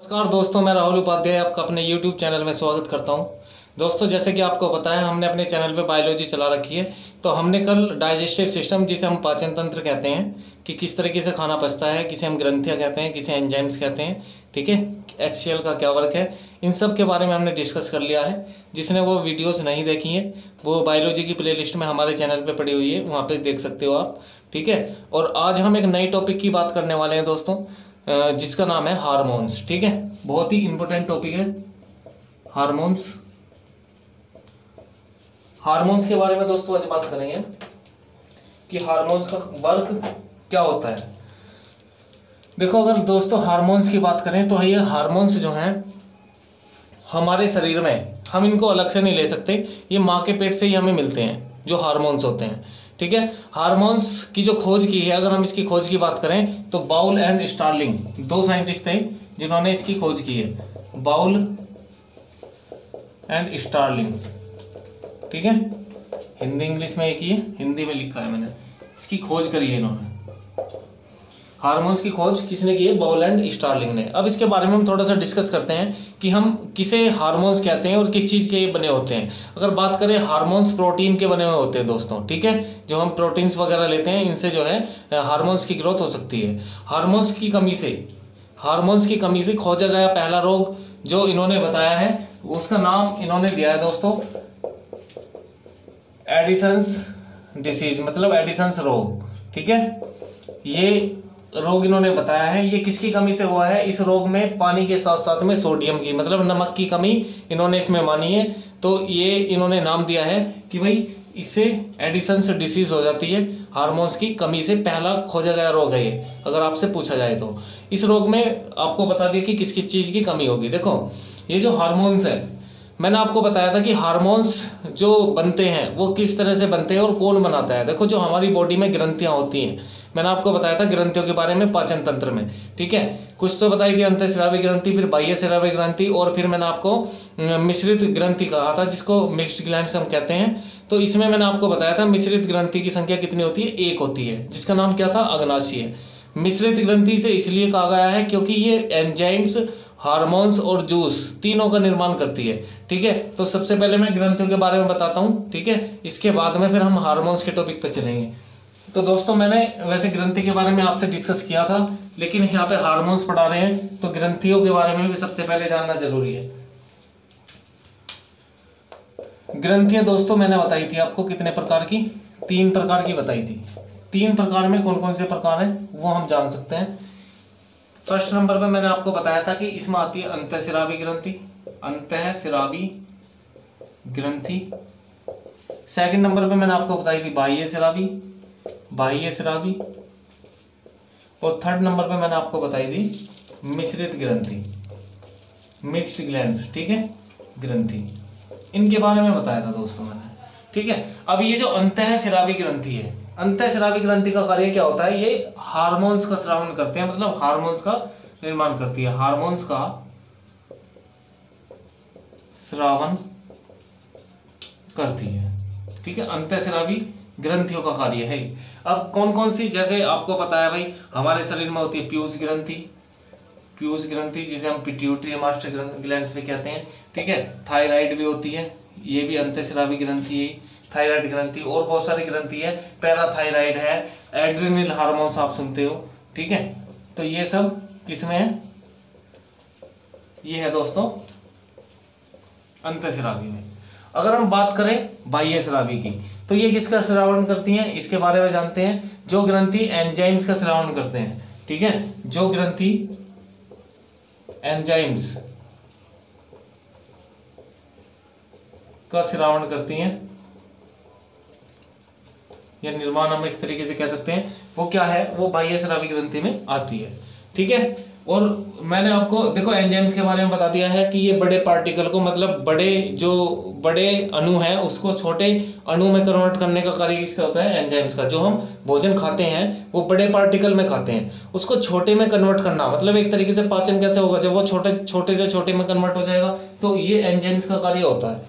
नमस्कार दोस्तों, मैं राहुल उपाध्याय आपका अपने YouTube चैनल में स्वागत करता हूं। दोस्तों, जैसे कि आपको पता है, हमने अपने चैनल पे बायोलॉजी चला रखी है। तो हमने कल डाइजेस्टिव सिस्टम, जिसे हम पाचन तंत्र कहते हैं, कि किस तरीके से खाना पचता है, किसे हम ग्रंथियाँ कहते हैं, किसे एंजाइम्स कहते हैं, ठीक है, HCl का क्या वर्क है, इन सब के बारे में हमने डिस्कस कर लिया है। जिसने वो वीडियोज़ नहीं देखी हैं वो बायोलॉजी की प्लेलिस्ट में हमारे चैनल पर पड़ी हुई है, वहाँ पर देख सकते हो आप, ठीक है। और आज हम एक नई टॉपिक की बात करने वाले हैं दोस्तों, जिसका नाम है हार्मोन्स, ठीक है। बहुत ही इंपॉर्टेंट टॉपिक है हार्मोन्स। हार्मोन्स के बारे में दोस्तों आज बात करेंगे कि हार्मोन्स का वर्क क्या होता है। देखो, अगर दोस्तों हार्मोन्स की बात करें तो ये हार्मोन्स जो हैं हमारे शरीर में, हम इनको अलग से नहीं ले सकते, ये माँ के पेट से ही हमें मिलते हैं जो हार्मोन्स होते हैं, ठीक है। हार्मोन्स की जो खोज की है, अगर हम इसकी खोज की बात करें तो बाउल एंड स्टार्लिंग, दो साइंटिस्ट थे जिन्होंने इसकी खोज की है, बाउल एंड स्टार्लिंग, ठीक है। हिंदी इंग्लिश में एक ही है, हिंदी में लिखा है मैंने, इसकी खोज करी है इन्होंने। हार्मोन्स की खोज किसने की है? बाउल एंड स्टार्लिंग ने। अब इसके बारे में हम थोड़ा सा डिस्कस करते हैं कि हम किसे हार्मोन्स कहते हैं और किस चीज़ के बने होते हैं। अगर बात करें, हार्मोन्स प्रोटीन के बने हुए होते हैं दोस्तों, ठीक है। जो हम प्रोटीन्स वगैरह लेते हैं, इनसे जो है हार्मोन्स की ग्रोथ हो सकती है। हार्मोन्स की कमी से खोजा गया पहला रोग जो इन्होंने बताया है, उसका नाम इन्होंने दिया है दोस्तों एडिसन्स डिसीज, मतलब एडिसन्स रोग, ठीक है। ये रोग इन्होंने बताया है, ये किसकी कमी से हुआ है? इस रोग में पानी के साथ साथ में सोडियम की, मतलब नमक की कमी इन्होंने इसमें मानी है। तो ये इन्होंने नाम दिया है कि भाई इससे एडिसन्स डिसीज हो जाती है। हार्मोन्स की कमी से पहला खोजा गया रोग है ये, अगर आपसे पूछा जाए तो। इस रोग में आपको बता दिया कि किस किस चीज़ की कमी होगी। देखो, ये जो हार्मोन्स है, मैंने आपको बताया था कि हार्मोन्स जो बनते हैं वो किस तरह से बनते हैं और कौन बनाता है। देखो, जो हमारी बॉडी में ग्रंथियाँ होती हैं, मैंने आपको बताया था ग्रंथियों के बारे में पाचन तंत्र में, ठीक है। कुछ तो बताई थी अंतःस्रावी ग्रंथि, फिर बाह्य स्रावी ग्रंथि, और फिर मैंने आपको मिश्रित ग्रंथि कहा था, जिसको मिक्स्ड ग्लैंड्स हम कहते हैं। तो इसमें मैंने आपको बताया था मिश्रित ग्रंथि की संख्या कितनी होती है? एक होती है, जिसका नाम क्या था? अग्नाशय। मिश्रित ग्रंथि से इसलिए कहा गया है क्योंकि ये एंजाइम्स, हार्मोन्स और जूस तीनों का निर्माण करती है, ठीक है। तो सबसे पहले मैं ग्रंथियों के बारे में बताता हूँ, ठीक है। इसके बाद में फिर हम हार्मोन्स के टॉपिक पर चलेंगे। तो दोस्तों, मैंने वैसे ग्रंथि के बारे में आपसे डिस्कस किया था, लेकिन यहाँ पे हार्मोन्स पढ़ा रहे हैं तो ग्रंथियों के बारे में भी सबसे पहले जानना जरूरी है। ग्रंथियां दोस्तों मैंने बताई थी आपको कितने प्रकार की? 3 प्रकार की बताई थी। 3 प्रकार में कौन कौन से प्रकार हैं वो हम जान सकते हैं। फर्स्ट नंबर पे मैंने आपको बताया था कि इसमें आती है अंतःस्रावी ग्रंथि, अंतःस्रावी ग्रंथि। सेकंड नंबर पे मैंने आपको बताई थी बाह्य स्रावी, बाह्य स्रावी। और थर्ड नंबर पे मैंने आपको बताई थी मिश्रित ग्रंथि, मिक्स्ड ग्लैंड्स, ठीक है, ग्रंथि। इनके बारे में बताया था दोस्तों मैंने, ठीक है। अब ये जो अंतःस्रावी ग्रंथि है, अंतःस्रावी ग्रंथि का कार्य क्या होता है? ये हार्मोन्स का स्रावन करते हैं, मतलब हार्मोन्स का निर्माण करती है, हार्मोन्स का स्रावन करती है, ठीक है। अंतःस्रावी ग्रंथियों का कार्य है। अब कौन कौन सी, जैसे आपको पता है भाई, हमारे शरीर में होती है पीयूष ग्रंथि, पीयूष ग्रंथि जिसे हम पिट्यूटरी मास्टर ग्लैंड्स पे कहते हैं, ठीक है। थायराइड भी होती है, ये भी अंतःस्रावी ग्रंथि है, थायराइड ग्रंथि। और बहुत सारी ग्रंथि है, पैराथायराइड है, एड्रिनल हार्मोन्स आप सुनते हो, ठीक है। तो ये सब किसमें है? ये है दोस्तों अंतःस्रावी में। अगर हम बात करें बाह्य स्रावी की, तो ये किसका स्रावन करती हैं? इसके बारे में जानते हैं। जो ग्रंथि एंजाइम्स का स्रावन करते हैं, ठीक है, जो ग्रंथि एंजाइम्स का स्रावन करती हैं या निर्माण हम एक तरीके से कह सकते हैं, वो क्या है? वो बाह्य स्रावी ग्रंथि में आती है, ठीक है। और मैंने आपको देखो एंजाइम्स के बारे में बता दिया है कि ये बड़े पार्टिकल को, मतलब बड़े अणु हैं उसको छोटे अणु में कन्वर्ट करने का कार्य किसका होता है? एंजाइम्स का। जो हम भोजन खाते हैं वो बड़े पार्टिकल में खाते हैं, उसको छोटे में कन्वर्ट करना, मतलब एक तरीके से पाचन कैसे होगा? जब वो छोटे से छोटे में कन्वर्ट हो जाएगा, तो ये एंजाइम्स का कार्य होता है,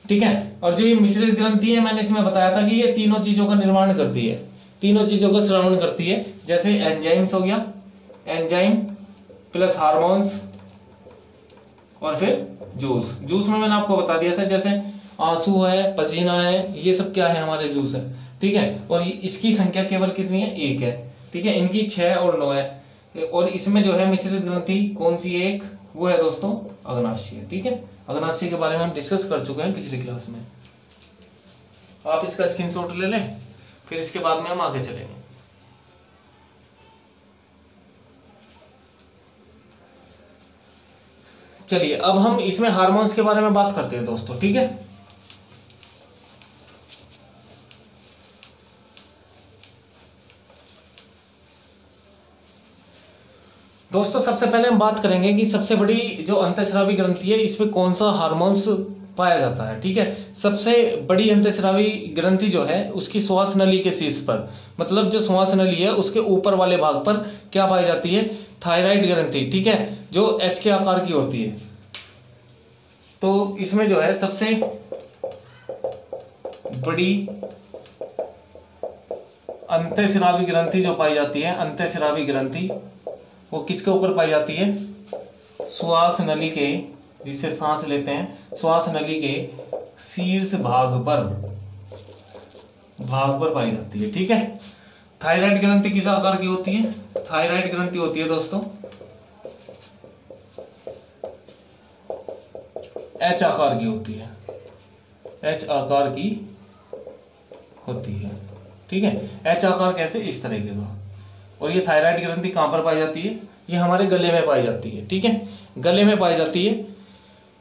ठीक है। और जो ये मिश्रित ग्रंथि है, मैंने इसमें बताया था कि ये तीनों चीजों का निर्माण करती है, तीनों चीजों का श्रवण करती है। जैसे एंजाइम्स हो गया, एंजाइम प्लस हार्मोन्स और फिर जूस। जूस में मैंने आपको बता दिया था, जैसे आंसू है, पसीना है, ये सब क्या है हमारे जूस है, ठीक है। और इसकी संख्या केवल कितनी है, 1 है, ठीक है। इनकी 6 और 9 है। और इसमें जो है मिश्रित ग्रंथि कौन सी है, एक वो है दोस्तों अग्नाशय, ठीक है। अग्नाशय के बारे में हम डिस्कस कर चुके हैं पिछली क्लास में। आप इसका स्क्रीनशॉट ले लें, फिर इसके बाद में हम आगे चलेंगे। चलिए अब हम इसमें हार्मोन्स के बारे में बात करते हैं दोस्तों, ठीक है। दोस्तों सबसे पहले हम बात करेंगे कि सबसे बड़ी जो अंतःस्रावी ग्रंथि है इसमें कौन सा हार्मोन्स पाया जाता है, ठीक है। सबसे बड़ी अंतःस्रावी ग्रंथि जो है उसकी श्वास नली के शीर्ष पर, मतलब जो श्वास नली है उसके ऊपर वाले भाग पर क्या पाई जाती है, थायराइड ग्रंथि, ठीक है, जो एच के आकार की होती है। तो इसमें जो है सबसे बड़ी अंतःस्रावी ग्रंथि जो पाई जाती है, अंतःस्रावी ग्रंथि वो किसके ऊपर पाई जाती है, श्वास नली के, जिससे सांस लेते हैं, श्वास नली के शीर्ष भाग पर पाई जाती है, ठीक है। थायराइड ग्रंथि किस आकार की होती है, थायराइड ग्रंथि होती है दोस्तों एच आकार की होती है, एच आकार की होती है, ठीक है। एच आकार कैसे, इस तरीके का। और ये थायराइड ग्रंथि कहाँ पर पाई जाती है, ये हमारे गले में पाई जाती है, ठीक है, गले में पाई जाती है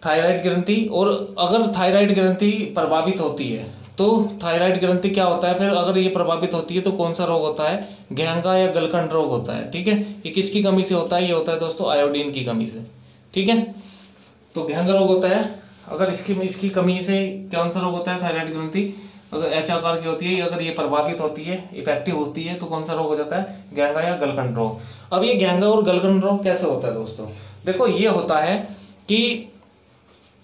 थायराइड ग्रंथि। और अगर थायराइड ग्रंथि प्रभावित होती है तो थायराइड ग्रंथि क्या होता है, फिर अगर ये प्रभावित होती है तो कौन सा रोग होता है, घेंगा या गलकंड रोग होता है, ठीक है। ये किसकी कमी से होता है, ये होता है दोस्तों आयोडीन की कमी से, ठीक है। तो घेंगा रोग होता है अगर इसकी कमी से, कौन सा रोग होता है, थायराइड ग्रंथि अगर एच आकार की होती है, अगर ये प्रभावित होती है, इफेक्टिव होती है, तो कौन सा रोग हो जाता है, घेंगा या गलकंड रोग। अब ये घेंगा और गलकंड रोग कैसे होता है दोस्तों, देखो ये होता है कि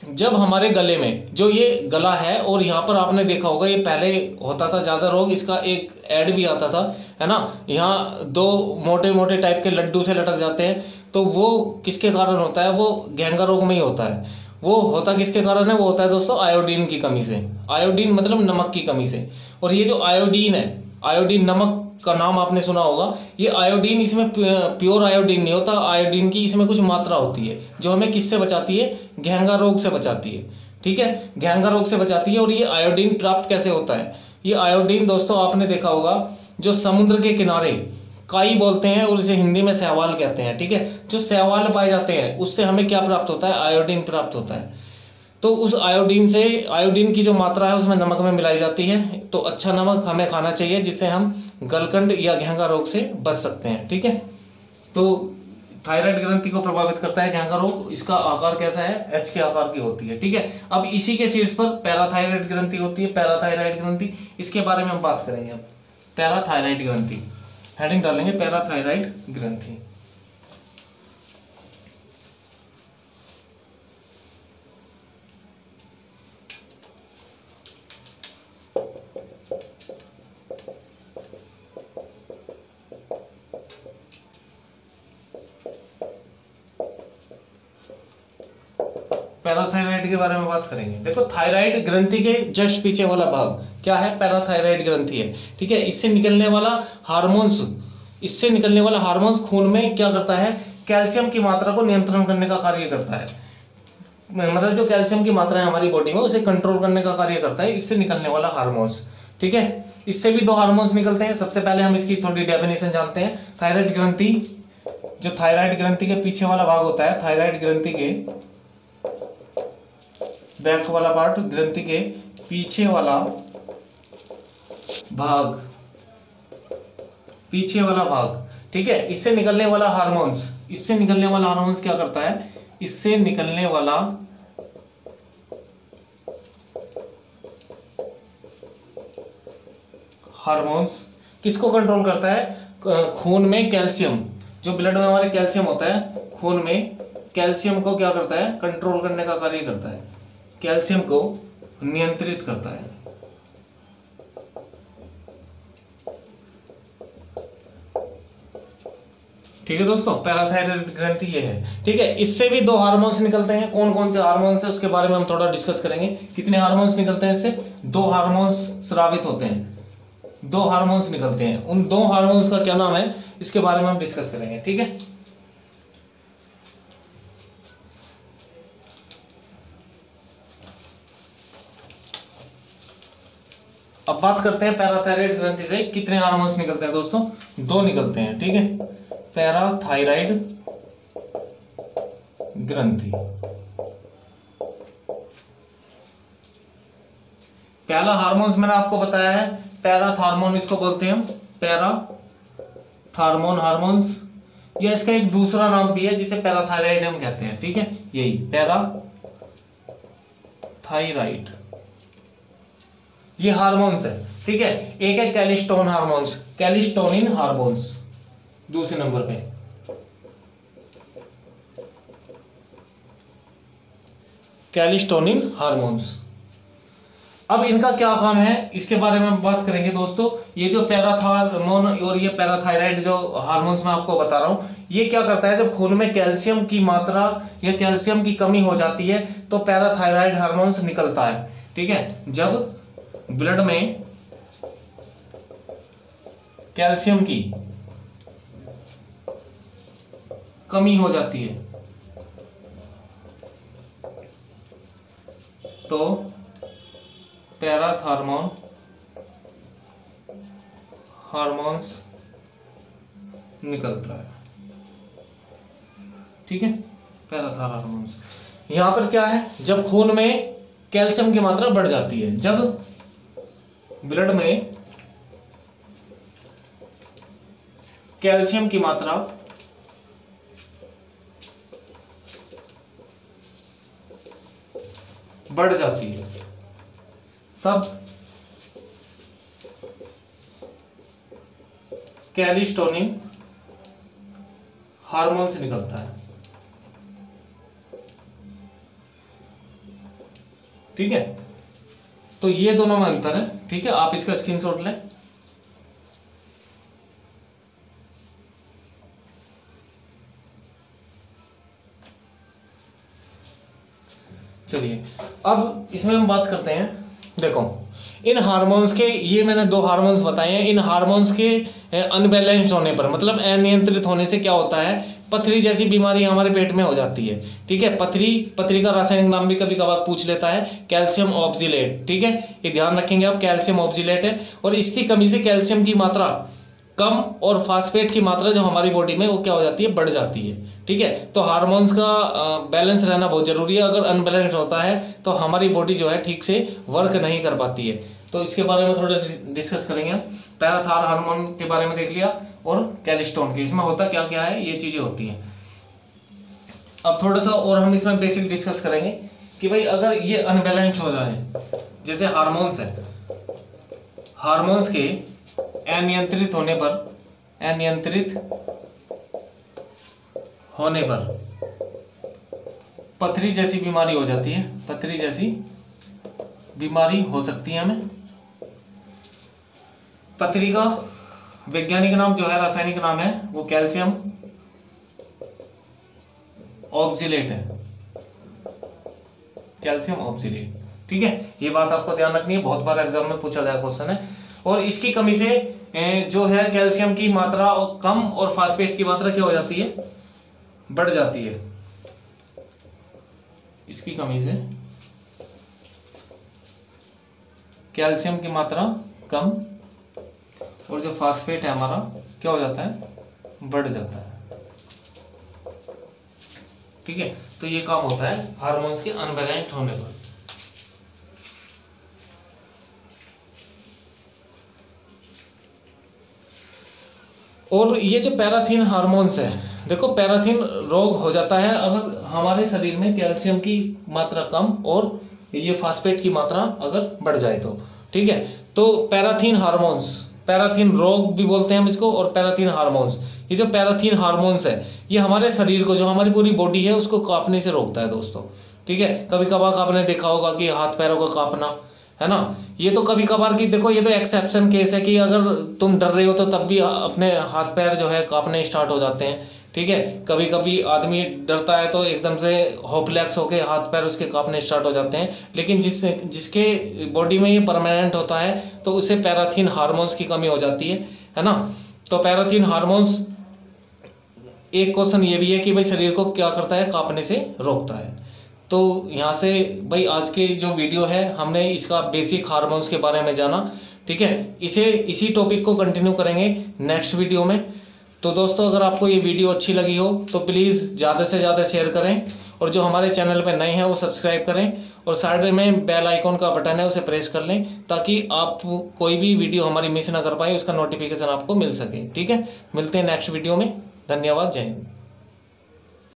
जब हमारे गले में जो ये गला है, और यहाँ पर आपने देखा होगा ये पहले होता था ज़्यादा रोग, इसका एक ऐड भी आता था, है ना, यहाँ 2 मोटे मोटे टाइप के लड्डू से लटक जाते हैं, तो वो किसके कारण होता है, वो घेंगा रोग में ही होता है। वो होता किसके कारण है, वो होता है दोस्तों आयोडीन की कमी से, आयोडीन मतलब नमक की कमी से। और ये जो आयोडीन है, आयोडीन नमक का नाम आपने सुना होगा, ये आयोडीन इसमें प्योर आयोडीन नहीं होता, आयोडीन की इसमें कुछ मात्रा होती है जो हमें किससे बचाती है, घेंगा रोग से बचाती है, ठीक है, घेंगा रोग से बचाती है। और ये आयोडीन प्राप्त कैसे होता है, ये आयोडीन दोस्तों आपने देखा होगा जो समुद्र के किनारे काई बोलते हैं और इसे हिंदी में शैवाल कहते हैं, ठीक है, जो शैवाल पाए जाते हैं उससे हमें क्या प्राप्त होता है, आयोडीन प्राप्त होता है। तो उस आयोडीन से, आयोडीन की जो मात्रा है उसमें नमक में मिलाई जाती है, तो अच्छा नमक हमें खाना चाहिए जिससे हम गलकंड या घेंगा रोग से बच सकते हैं, ठीक है। तो थायराइड ग्रंथि को प्रभावित करता है घेंगा रोग, इसका आकार कैसा है, एच के आकार की होती है, ठीक है। अब इसी के शीर्ष पर पैराथायराइड ग्रंथि होती है, पैराथायराइड ग्रंथि, इसके बारे में हम बात करेंगे। अब पैराथायराइड ग्रंथि हेडिंग डालेंगे, पैराथायराइड ग्रंथि। पैराथायराइड के बारे में बात करेंगे। देखो थायराइड ग्रंथि के जस्ट पीछे वाला भाग क्या है, पैराथायराइड ग्रंथि है, ठीक है। इससे निकलने वाला हार्मोन्स खून में क्या करता है, कैल्शियम की मात्रा को नियंत्रण करने का कार्य करता है, मतलब जो कैल्शियम की मात्रा है हमारी बॉडी में उसे कंट्रोल करने का कार्य करता है इससे निकलने वाला हार्मोन्स, ठीक है। इससे भी 2 हार्मोन्स निकलते हैं। सबसे पहले हम इसकी थोड़ी डेफिनेशन जानते हैं। थायराइड ग्रंथि, जो थायराइड ग्रंथि के पीछे वाला भाग होता है, थायराइड ग्रंथि के बैक वाला पार्ट, ग्रंथि के पीछे वाला भाग, ठीक है, इससे निकलने वाला हार्मोन्स क्या करता है, इससे निकलने वाला हार्मोन्स किसको कंट्रोल करता है, खून में कैल्शियम, जो ब्लड में हमारे कैल्शियम होता है, खून में कैल्शियम को क्या करता है, कंट्रोल करने का कार्य करता है, कैल्शियम को नियंत्रित करता है। ठीक है दोस्तों, पैराथायरॉइड ग्रंथि ये है। ठीक है, इससे भी दो हार्मोन्स निकलते हैं। कौन कौन से हार्मोन्स है उसके बारे में हम थोड़ा डिस्कस करेंगे। कितने हार्मोन्स निकलते हैं इससे? दो हार्मोन्स स्रावित होते हैं, दो हार्मोन्स निकलते हैं। उन दो हार्मोन्स का क्या नाम है इसके बारे में हम डिस्कस करेंगे। ठीक है, अब बात करते हैं पैराथायरॉइड ग्रंथि से कितने हार्मोन्स निकलते हैं दोस्तों? दो निकलते हैं। ठीक है, पैराथायरॉइड ग्रंथि। पहला हार्मोन्स मैंने आपको बताया है पैराथार्मोन, इसको बोलते हैं हम पैराथार्मोन हार्मोन्स, या इसका एक दूसरा नाम भी है जिसे पैराथायरॉइड हम कहते हैं। ठीक है, यही पैराथायरॉइड ये हार्मोन्स है। ठीक है, एक है कैल्शिटोन हार्मोन्स, कैल्शिटोनिन हार्मोन्स दूसरे नंबर पे। कैल्शिटोनिन हार्मोन्स, अब इनका क्या काम है इसके बारे में हम बात करेंगे दोस्तों। ये जो पैराथार्मोन और ये पैराथायरॉइड जो हार्मोन्स मैं आपको बता रहा हूं, ये क्या करता है, जब खून में कैल्शियम की मात्रा या कैल्शियम की कमी हो जाती है तो पैराथायरॉइड हार्मोन्स निकलता है। ठीक है, जब ब्लड में कैल्शियम की कमी हो जाती है तो पैराथार्मोन हार्मोन्स निकलता है। ठीक है, पैराथार हार्मोन्स। यहां पर क्या है, जब खून में कैल्शियम की मात्रा बढ़ जाती है, जब ब्लड में कैल्शियम की मात्रा बढ़ जाती है तब कैल्शिटोनिन हार्मोन्स निकलता है। ठीक है, तो ये दोनों में अंतर है। ठीक है, आप इसका स्क्रीनशॉट लें। चलिए अब इसमें हम बात करते हैं। देखो इन हार्मोन्स के, ये मैंने दो हार्मोन्स बताए हैं, इन हार्मोन्स के अनबैलेंस होने पर मतलब अनियंत्रित होने से क्या होता है, पथरी जैसी बीमारी हमारे पेट में हो जाती है। ठीक है, पथरी का रासायनिक नाम भी कभी कभार पूछ लेता है, कैल्शियम ऑक्जिलेट। ठीक है, ये ध्यान रखेंगे आप, कैल्शियम ऑक्जिलेट है, और इसकी कमी से कैल्शियम की मात्रा कम और फास्फेट की मात्रा जो हमारी बॉडी में वो क्या हो जाती है, बढ़ जाती है। ठीक है, तो हार्मोन्स का बैलेंस रहना बहुत जरूरी है। अगर अनबैलेंस होता है तो हमारी बॉडी जो है ठीक से वर्क नहीं कर पाती है। तो इसके बारे में थोड़ा डिस्कस करेंगे। पैराथार हार्मोन के बारे में देख लिया और कैल्शिटोन के, इसमें होता क्या क्या है, ये चीजें होती हैं। अब थोड़ा सा और हम इसमें बेसिक डिस्कस करेंगे कि भाई अगर ये अनबैलेंस हो जाए, जैसे हार्मोन्स है, हार्मोन्स के अनियंत्रित होने पर पथरी जैसी बीमारी हो जाती है, पथरी जैसी बीमारी हो सकती है हमें। पथरी का वैज्ञानिक नाम जो है, रासायनिक नाम है, वो कैल्शियम ऑक्जिलेट है, कैल्शियम ऑक्जिलेट। ठीक है, ये बात आपको ध्यान रखनी है, बहुत बार एग्जाम में पूछा गया क्वेश्चन है। और इसकी कमी से जो है कैल्शियम की मात्रा कम और फास्फेट की मात्रा क्या हो जाती है, बढ़ जाती है। इसकी कमी से कैल्शियम की मात्रा कम और जो फास्फेट है हमारा क्या हो जाता है, बढ़ जाता है। ठीक है, तो ये काम होता है हार्मोन्स के अनबैलेंस्ड होने पर। और ये जो पैराथीन हार्मोन्स है, देखो पैराथीन रोग हो जाता है अगर हमारे शरीर में कैल्शियम की मात्रा कम और ये फास्फेट की मात्रा अगर बढ़ जाए तो। ठीक है, तो पैराथीन हार्मोन्स, पैराथीन रोग भी बोलते हैं हम इसको, और पैराथीन हार्मोन्स, ये जो पैराथीन हार्मोन्स है ये हमारे शरीर को, जो हमारी पूरी बॉडी है उसको कांपने से रोकता है दोस्तों। ठीक है, कभी कभार आपने देखा होगा कि हाथ पैरों का कांपना, है ना। ये तो कभी कभार की, देखो ये तो एक्सेप्शन केस है कि अगर तुम डर रहे हो तो तब भी अपने हाथ पैर जो है कांपने स्टार्ट हो जाते हैं, ठीक है। कभी कभी आदमी डरता है तो एकदम से होपलेस होके हाथ पैर उसके कांपने स्टार्ट हो जाते हैं, लेकिन जिसके बॉडी में ये परमानेंट होता है तो उसे पैराथीन हार्मोन्स की कमी हो जाती है ना। तो पैराथीन हार्मोन्स, एक क्वेश्चन ये भी है कि भाई शरीर को क्या करता है, कांपने से रोकता है। तो यहाँ से भाई आज की जो वीडियो है हमने इसका बेसिक हार्मोन्स के बारे में जाना, ठीक है। इसी टॉपिक को कंटिन्यू करेंगे नेक्स्ट वीडियो में। तो दोस्तों अगर आपको ये वीडियो अच्छी लगी हो तो प्लीज़ ज़्यादा से ज़्यादा शेयर करें, और जो हमारे चैनल पर नए हैं वो सब्सक्राइब करें, और साइड में बेल आइकॉन का बटन है उसे प्रेस कर लें, ताकि आप कोई भी वीडियो हमारी मिस ना कर पाए, उसका नोटिफिकेशन आपको मिल सके, ठीक है। मिलते हैं नेक्स्ट वीडियो में। धन्यवाद, जय हिंद।